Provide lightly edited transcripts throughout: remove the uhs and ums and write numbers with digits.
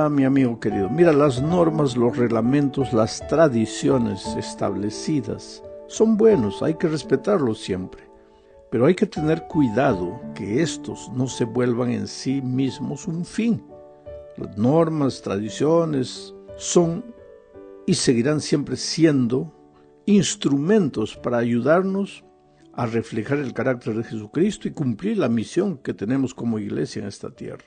mi amigo querido, mira, las normas, los reglamentos, las tradiciones establecidas son buenos, hay que respetarlos siempre. Pero hay que tener cuidado que estos no se vuelvan en sí mismos un fin. Las normas, tradiciones son y seguirán siempre siendo instrumentos para ayudarnos a reflejar el carácter de Jesucristo y cumplir la misión que tenemos como iglesia en esta tierra.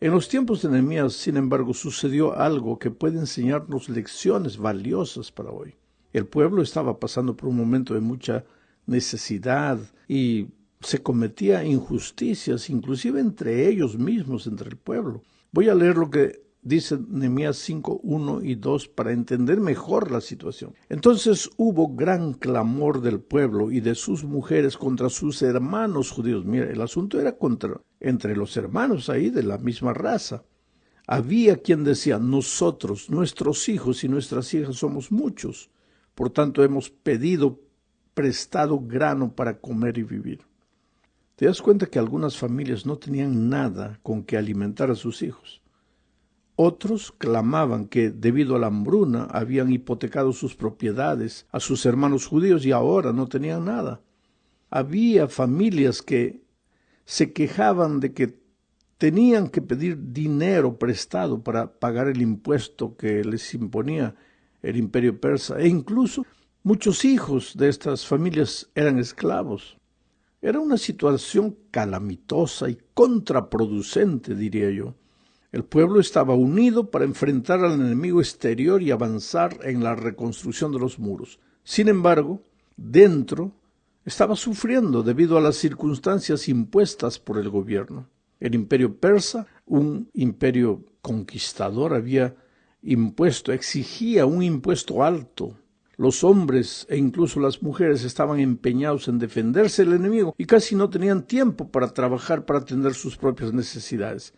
En los tiempos de Nehemías, sin embargo, sucedió algo que puede enseñarnos lecciones valiosas para hoy. El pueblo estaba pasando por un momento de mucha necesidad y se cometía injusticias, inclusive entre ellos mismos, entre el pueblo. Voy a leer lo que dice Nehemías 5, 1 y 2 para entender mejor la situación. Entonces hubo gran clamor del pueblo y de sus mujeres contra sus hermanos judíos. Mira, el asunto era entre los hermanos ahí de la misma raza. Había quien decía, nosotros, nuestros hijos y nuestras hijas somos muchos, por tanto hemos pedido prestado grano para comer y vivir. ¿Te das cuenta que algunas familias no tenían nada con que alimentar a sus hijos? Otros clamaban que debido a la hambruna habían hipotecado sus propiedades a sus hermanos judíos y ahora no tenían nada. Había familias que se quejaban de que tenían que pedir dinero prestado para pagar el impuesto que les imponía el imperio persa e incluso muchos hijos de estas familias eran esclavos. Era una situación calamitosa y contraproducente, diría yo. El pueblo estaba unido para enfrentar al enemigo exterior y avanzar en la reconstrucción de los muros. Sin embargo, dentro estaba sufriendo debido a las circunstancias impuestas por el gobierno. El imperio persa, un imperio conquistador, exigía un impuesto alto. Los hombres e incluso las mujeres estaban empeñados en defenderse del enemigo y casi no tenían tiempo para trabajar para atender sus propias necesidades.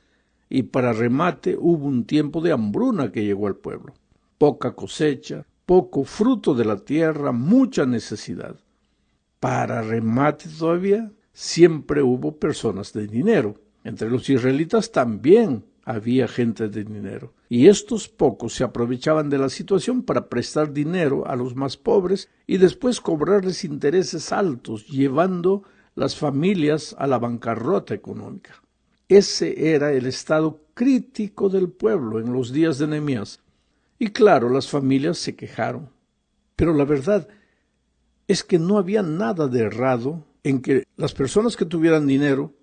Y para remate hubo un tiempo de hambruna que llegó al pueblo. Poca cosecha, poco fruto de la tierra, mucha necesidad. Para remate todavía, siempre hubo personas de dinero. Entre los israelitas también había gente de dinero. Y estos pocos se aprovechaban de la situación para prestar dinero a los más pobres y después cobrarles intereses altos, llevando las familias a la bancarrota económica. Ese era el estado crítico del pueblo en los días de Nehemías. Y claro, las familias se quejaron. Pero la verdad es que no había nada de errado en que las personas que tuvieran dinero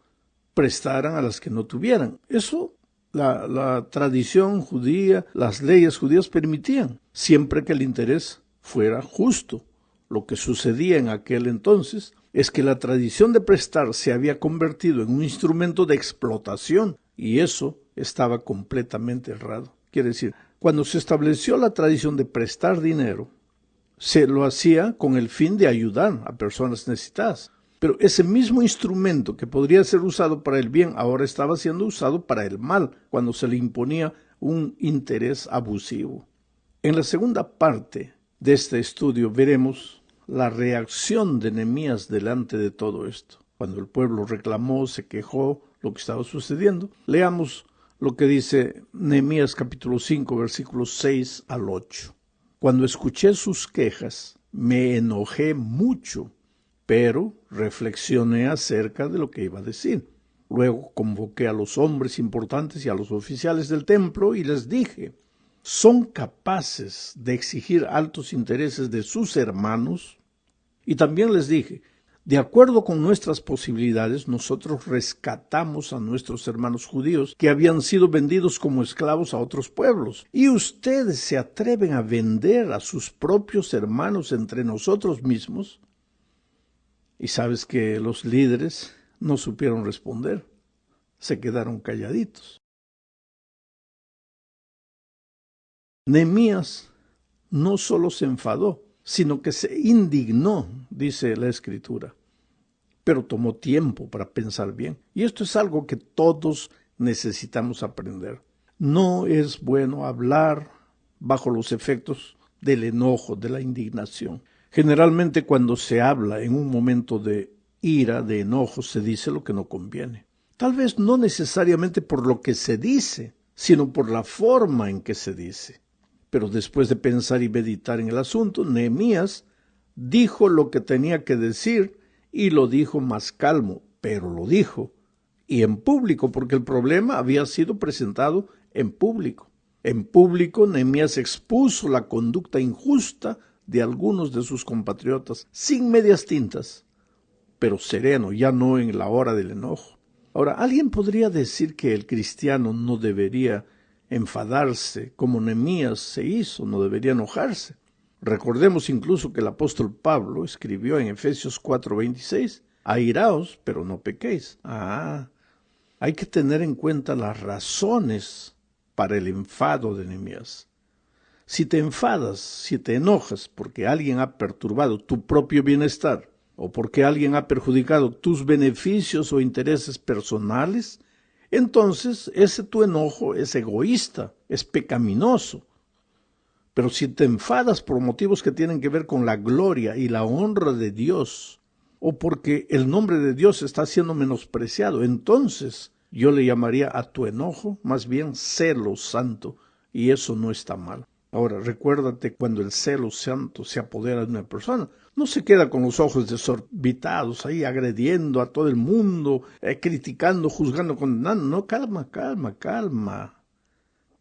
prestaran a las que no tuvieran. Eso la tradición judía, las leyes judías permitían, siempre que el interés fuera justo. Lo que sucedía en aquel entonces es que la tradición de prestar se había convertido en un instrumento de explotación y eso estaba completamente errado. Quiere decir, cuando se estableció la tradición de prestar dinero, se lo hacía con el fin de ayudar a personas necesitadas. Pero ese mismo instrumento que podría ser usado para el bien ahora estaba siendo usado para el mal, cuando se le imponía un interés abusivo. En la segunda parte de este estudio veremos la reacción de Nehemías delante de todo esto. Cuando el pueblo reclamó, se quejó lo que estaba sucediendo. Leamos lo que dice Nehemías capítulo 5, versículos 6 al 8. Cuando escuché sus quejas, me enojé mucho, pero reflexioné acerca de lo que iba a decir. Luego convoqué a los hombres importantes y a los oficiales del templo y les dije, ¿son capaces de exigir altos intereses de sus hermanos? Y también les dije, de acuerdo con nuestras posibilidades, nosotros rescatamos a nuestros hermanos judíos que habían sido vendidos como esclavos a otros pueblos. Y ustedes se atreven a vender a sus propios hermanos entre nosotros mismos. Y sabes que los líderes no supieron responder, se quedaron calladitos. Nehemías no solo se enfadó, sino que se indignó, dice la Escritura. Pero tomó tiempo para pensar bien. Y esto es algo que todos necesitamos aprender. No es bueno hablar bajo los efectos del enojo, de la indignación. Generalmente cuando se habla en un momento de ira, de enojo, se dice lo que no conviene. Tal vez no necesariamente por lo que se dice, sino por la forma en que se dice. Pero después de pensar y meditar en el asunto, Nehemías dijo lo que tenía que decir y lo dijo más calmo, pero lo dijo, y en público, porque el problema había sido presentado en público. En público, Nehemías expuso la conducta injusta de algunos de sus compatriotas, sin medias tintas, pero sereno, ya no en la hora del enojo. Ahora, alguien podría decir que el cristiano no debería enfadarse como Nehemías se hizo, no debería enojarse. Recordemos incluso que el apóstol Pablo escribió en Efesios 4:26, airaos, pero no pequéis. Hay que tener en cuenta las razones para el enfado de Nehemías. Si te enfadas, si te enojas porque alguien ha perturbado tu propio bienestar o porque alguien ha perjudicado tus beneficios o intereses personales, entonces ese tu enojo es egoísta, es pecaminoso. Pero si te enfadas por motivos que tienen que ver con la gloria y la honra de Dios, o porque el nombre de Dios está siendo menospreciado, entonces yo le llamaría a tu enojo más bien celo santo, y eso no está mal. Ahora, recuérdate, cuando el celo santo se apodera de una persona, no se queda con los ojos desorbitados ahí agrediendo a todo el mundo, criticando, juzgando, condenando. No, calma.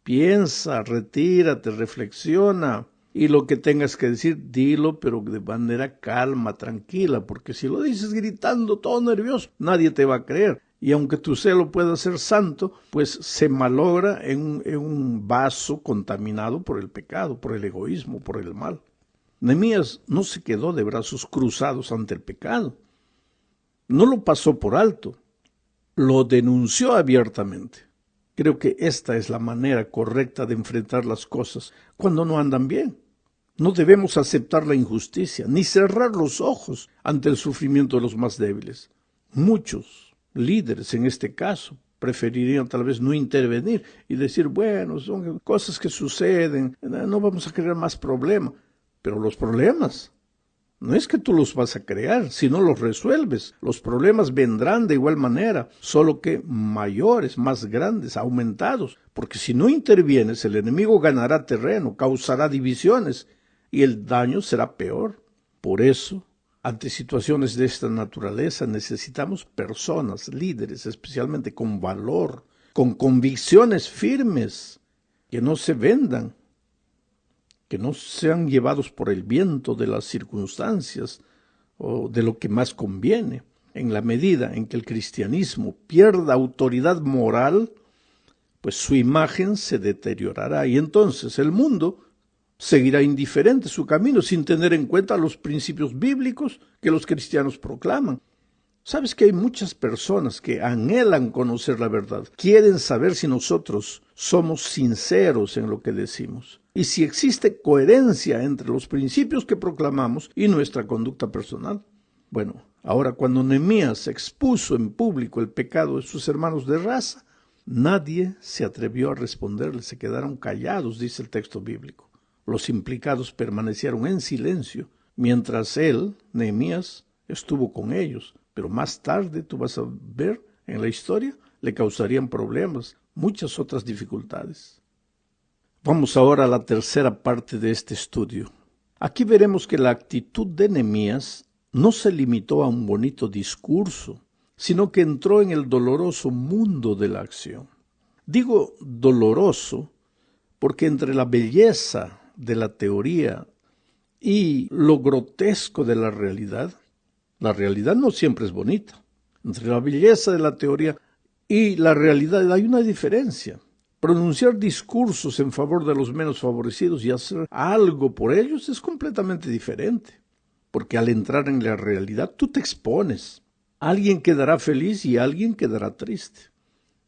Piensa, retírate, reflexiona, y lo que tengas que decir, dilo, pero de manera calma, tranquila, porque si lo dices gritando, todo nervioso, nadie te va a creer. Y aunque tu celo pueda ser santo, pues se malogra en un vaso contaminado por el pecado, por el egoísmo, por el mal. Nehemías no se quedó de brazos cruzados ante el pecado. No lo pasó por alto, lo denunció abiertamente. Creo que esta es la manera correcta de enfrentar las cosas cuando no andan bien. No debemos aceptar la injusticia, ni cerrar los ojos ante el sufrimiento de los más débiles. Muchos líderes, en este caso, preferirían tal vez no intervenir y decir, bueno, son cosas que suceden, no vamos a crear más problemas. Pero los problemas no es que tú los vas a crear, sino los resuelves. Los problemas vendrán de igual manera, solo que mayores, más grandes, aumentados. Porque si no intervienes, el enemigo ganará terreno, causará divisiones y el daño será peor. Por eso, ante situaciones de esta naturaleza, necesitamos personas, líderes, especialmente con valor, con convicciones firmes, que no se vendan, que no sean llevados por el viento de las circunstancias o de lo que más conviene. En la medida en que el cristianismo pierda autoridad moral, pues su imagen se deteriorará y entonces el mundo seguirá indiferente su camino sin tener en cuenta los principios bíblicos que los cristianos proclaman. Sabes que hay muchas personas que anhelan conocer la verdad, quieren saber si nosotros somos sinceros en lo que decimos y si existe coherencia entre los principios que proclamamos y nuestra conducta personal. Bueno, ahora cuando Nehemías expuso en público el pecado de sus hermanos de raza, nadie se atrevió a responderle, se quedaron callados, dice el texto bíblico. Los implicados permanecieron en silencio, mientras él, Nehemías, estuvo con ellos. Pero más tarde, tú vas a ver en la historia, le causarían problemas, muchas otras dificultades. Vamos ahora a la tercera parte de este estudio. Aquí veremos que la actitud de Nehemías no se limitó a un bonito discurso, sino que entró en el doloroso mundo de la acción. Digo doloroso porque entre la belleza de la teoría y lo grotesco de la realidad no siempre es bonita. Entre la belleza de la teoría y la realidad hay una diferencia. Pronunciar discursos en favor de los menos favorecidos y hacer algo por ellos es completamente diferente. Porque al entrar en la realidad tú te expones. Alguien quedará feliz y alguien quedará triste.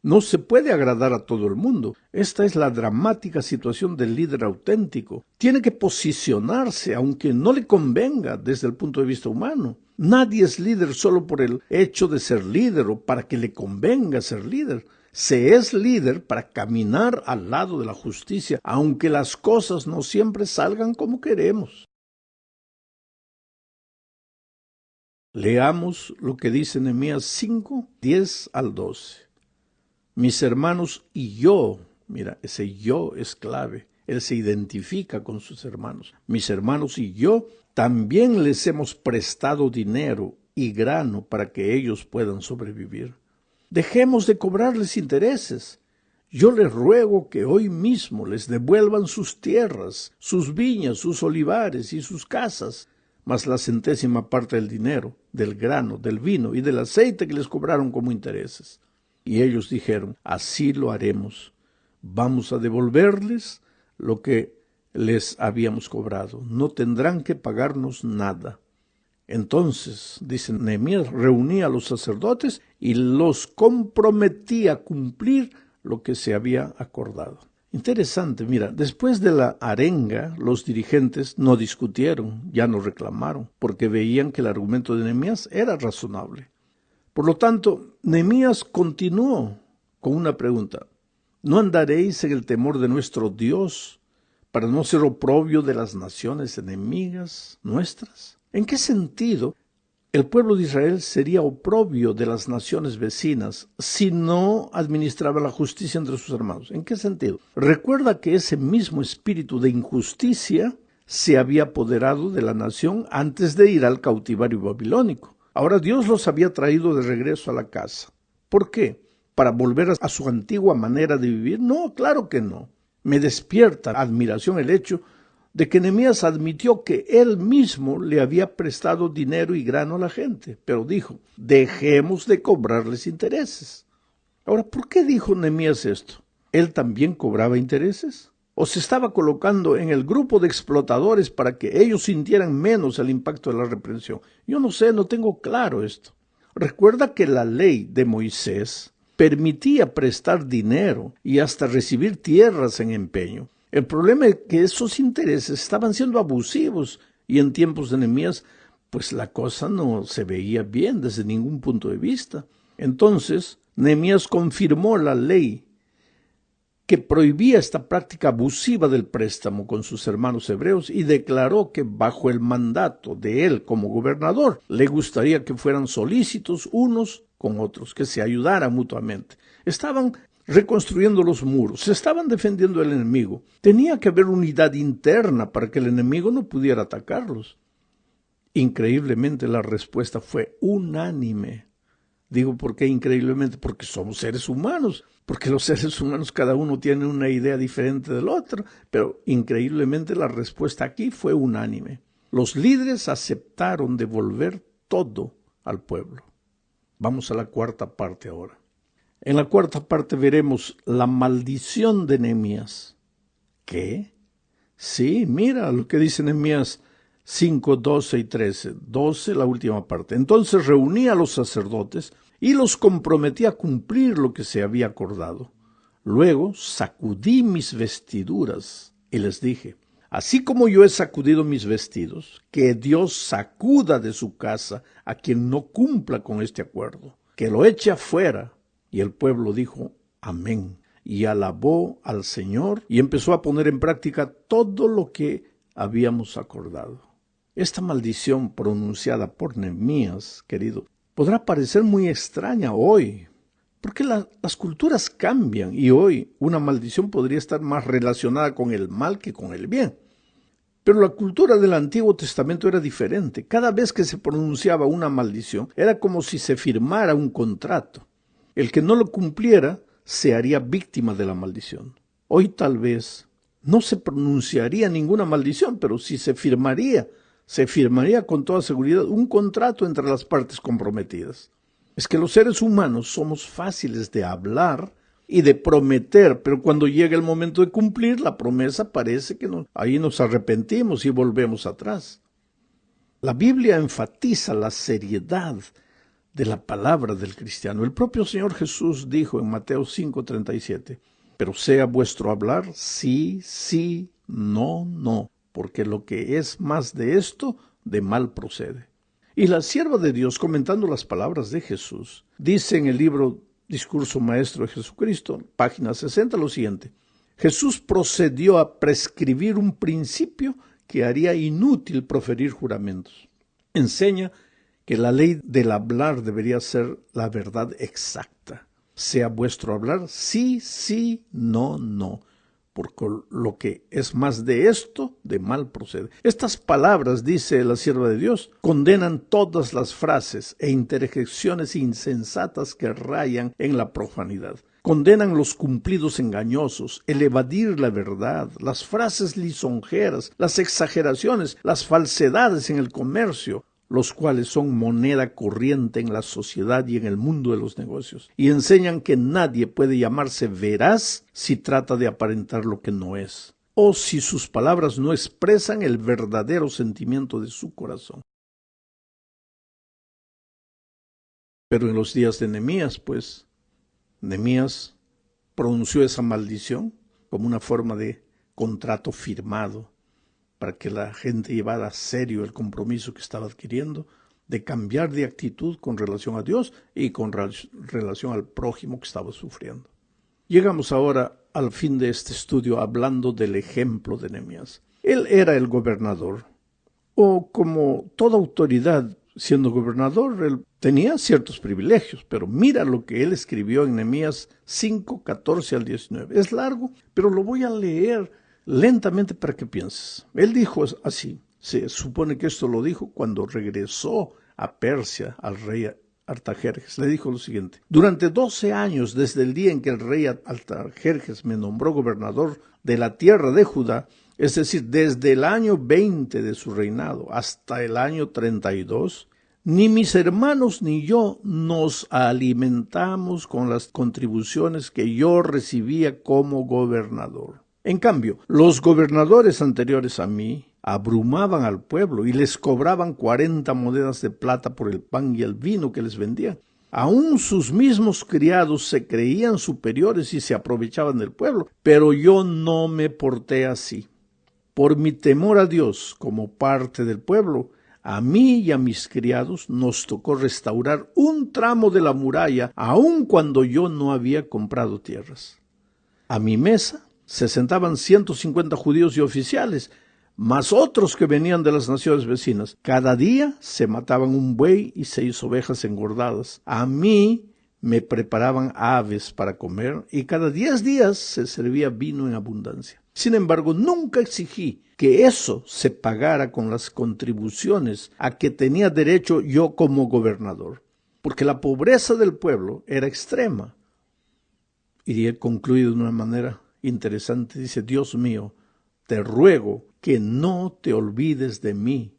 No se puede agradar a todo el mundo. Esta es la dramática situación del líder auténtico. Tiene que posicionarse, aunque no le convenga desde el punto de vista humano. Nadie es líder solo por el hecho de ser líder o para que le convenga ser líder. Se es líder para caminar al lado de la justicia, aunque las cosas no siempre salgan como queremos. Leamos lo que dice Nehemías 5, 10 al 12. Mis hermanos y yo Mira, ese yo es clave. Él se identifica con sus hermanos. Mis hermanos y yo también les hemos prestado dinero y grano para que ellos puedan sobrevivir. Dejemos de cobrarles intereses. Yo les ruego que hoy mismo les devuelvan sus tierras, sus viñas, sus olivares y sus casas, más la 100ª parte del dinero, del grano, del vino y del aceite que les cobraron como intereses. Y ellos dijeron, así lo haremos. Vamos a devolverles lo que les habíamos cobrado. No tendrán que pagarnos nada. Entonces, dice Nehemías, reunía a los sacerdotes y los comprometía a cumplir lo que se había acordado. Interesante, mira, después de la arenga, los dirigentes no discutieron, ya no reclamaron, porque veían que el argumento de Nehemías era razonable. Por lo tanto, Nehemías continuó con una pregunta. ¿No andaréis en el temor de nuestro Dios para no ser oprobio de las naciones enemigas nuestras? ¿En qué sentido el pueblo de Israel sería oprobio de las naciones vecinas si no administraba la justicia entre sus hermanos? ¿En qué sentido? Recuerda que ese mismo espíritu de injusticia se había apoderado de la nación antes de ir al cautiverio babilónico. Ahora Dios los había traído de regreso a la casa. ¿Por qué? ¿Para volver a su antigua manera de vivir? No, claro que no. Me despierta admiración el hecho de que Nehemías admitió que él mismo le había prestado dinero y grano a la gente, pero dijo, dejemos de cobrarles intereses. Ahora, ¿por qué dijo Nehemías esto? ¿Él también cobraba intereses? ¿O se estaba colocando en el grupo de explotadores para que ellos sintieran menos el impacto de la reprensión? Yo no sé, no tengo claro esto. Recuerda que la ley de Moisés permitía prestar dinero y hasta recibir tierras en empeño. El problema es que esos intereses estaban siendo abusivos y en tiempos de Nehemías, pues la cosa no se veía bien desde ningún punto de vista. Entonces, Nehemías confirmó la ley que prohibía esta práctica abusiva del préstamo con sus hermanos hebreos y declaró que bajo el mandato de él como gobernador le gustaría que fueran solícitos unos con otros, que se ayudaran mutuamente. Estaban reconstruyendo los muros, se estaban defendiendo del enemigo. Tenía que haber unidad interna para que el enemigo no pudiera atacarlos. Increíblemente la respuesta fue unánime. Digo, ¿por qué increíblemente? Porque somos seres humanos, porque los seres humanos cada uno tiene una idea diferente del otro, pero increíblemente la respuesta aquí fue unánime. Los líderes aceptaron devolver todo al pueblo. Vamos a la cuarta parte ahora. En la cuarta parte veremos la maldición de Nehemías. ¿Qué? Sí, mira lo que dice Nehemías 5, 12 y 13. 12, la última parte. Entonces reuní a los sacerdotes y los comprometí a cumplir lo que se había acordado. Luego sacudí mis vestiduras y les dije, así como yo he sacudido mis vestidos, que Dios sacuda de su casa a quien no cumpla con este acuerdo, que lo eche afuera. Y el pueblo dijo, amén, y alabó al Señor y empezó a poner en práctica todo lo que habíamos acordado. Esta maldición pronunciada por Nehemías, querido, podrá parecer muy extraña hoy, porque las culturas cambian y hoy una maldición podría estar más relacionada con el mal que con el bien. Pero la cultura del Antiguo Testamento era diferente. Cada vez que se pronunciaba una maldición, era como si se firmara un contrato. El que no lo cumpliera se haría víctima de la maldición. Hoy tal vez no se pronunciaría ninguna maldición, pero sí se firmaría con toda seguridad un contrato entre las partes comprometidas. Es que los seres humanos somos fáciles de hablar y de prometer, pero cuando llega el momento de cumplir la promesa parece que ahí nos arrepentimos y volvemos atrás. La Biblia enfatiza la seriedad de la palabra del cristiano. El propio Señor Jesús dijo en Mateo 5:37, pero sea vuestro hablar sí, sí, no, no, porque lo que es más de esto, de mal procede. Y la sierva de Dios, comentando las palabras de Jesús, dice en el libro Discurso Maestro de Jesucristo, página 60, lo siguiente: Jesús procedió a prescribir un principio que haría inútil proferir juramentos. Enseña que la ley del hablar debería ser la verdad exacta. sea vuestro hablar sí, sí, no, no, porque lo que es más de esto, de mal procede. Estas palabras, dice la sierva de Dios, condenan todas las frases e interjecciones insensatas que rayan en la profanidad. Condenan los cumplidos engañosos, el evadir la verdad, las frases lisonjeras, las exageraciones, las falsedades en el comercio, los cuales son moneda corriente en la sociedad y en el mundo de los negocios, y enseñan que nadie puede llamarse veraz si trata de aparentar lo que no es, o si sus palabras no expresan el verdadero sentimiento de su corazón. Pero en los días de Nehemías, pues, Nehemías pronunció esa maldición como una forma de contrato firmado para que la gente llevara a serio el compromiso que estaba adquiriendo de cambiar de actitud con relación a Dios y con relación al prójimo que estaba sufriendo. Llegamos ahora al fin de este estudio hablando del ejemplo de Nehemías. Él era el gobernador, o como toda autoridad, siendo gobernador, él tenía ciertos privilegios, pero mira lo que él escribió en Nehemías 5, 14 al 19. Es largo, pero lo voy a leer lentamente para que pienses. Él dijo así, se supone que esto lo dijo cuando regresó a Persia al rey Artajerjes. Le dijo lo siguiente: durante 12 años desde el día en que el rey Artajerjes me nombró gobernador de la tierra de Judá, es decir, desde el año 20 de su reinado hasta el año 32, ni mis hermanos ni yo nos alimentamos con las contribuciones que yo recibía como gobernador. En cambio, los gobernadores anteriores a mí abrumaban al pueblo y les cobraban 40 monedas de plata por el pan y el vino que les vendían. Aún sus mismos criados se creían superiores y se aprovechaban del pueblo, pero yo no me porté así. Por mi temor a Dios como parte del pueblo, a mí y a mis criados nos tocó restaurar un tramo de la muralla, aun cuando yo no había comprado tierras. A mi mesa se sentaban 150 judíos y oficiales, más otros que venían de las naciones vecinas. Cada día se mataban un buey y 6 ovejas engordadas. A mí me preparaban aves para comer y cada 10 días se servía vino en abundancia. Sin embargo, nunca exigí que eso se pagara con las contribuciones a que tenía derecho yo como gobernador, porque la pobreza del pueblo era extrema. Y he concluido de una manera interesante. Dice: Dios mío, te ruego que no te olvides de mí,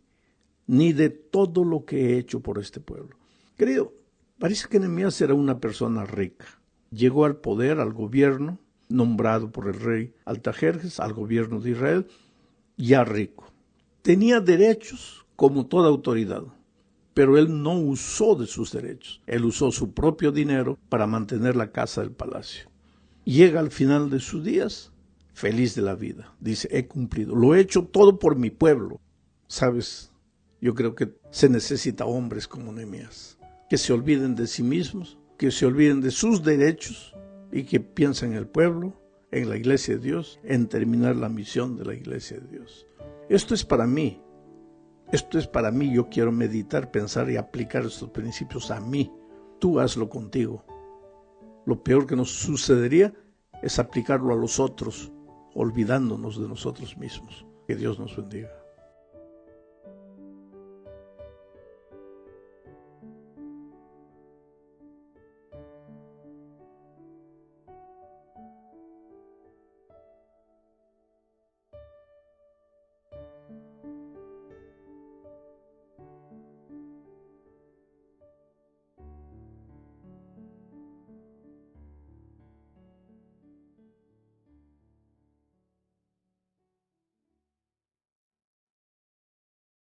ni de todo lo que he hecho por este pueblo. Querido, parece que Nehemías era una persona rica. Llegó al poder, al gobierno, nombrado por el rey Artajerjes, al gobierno de Israel, ya rico. Tenía derechos como toda autoridad, pero él no usó de sus derechos. Él usó su propio dinero para mantener la casa del palacio. Llega al final de sus días feliz de la vida. Dice: he cumplido, lo he hecho todo por mi pueblo. ¿Sabes? Yo creo que se necesita hombres como Nehemías, que se olviden de sí mismos, que se olviden de sus derechos y que piensen en el pueblo, en la iglesia de Dios, en terminar la misión de la iglesia de Dios. Esto es para mí. Esto es para mí. Yo quiero meditar, pensar y aplicar estos principios a mí. Tú hazlo contigo. Lo peor que nos sucedería es aplicarlo a los otros, olvidándonos de nosotros mismos. Que Dios nos bendiga.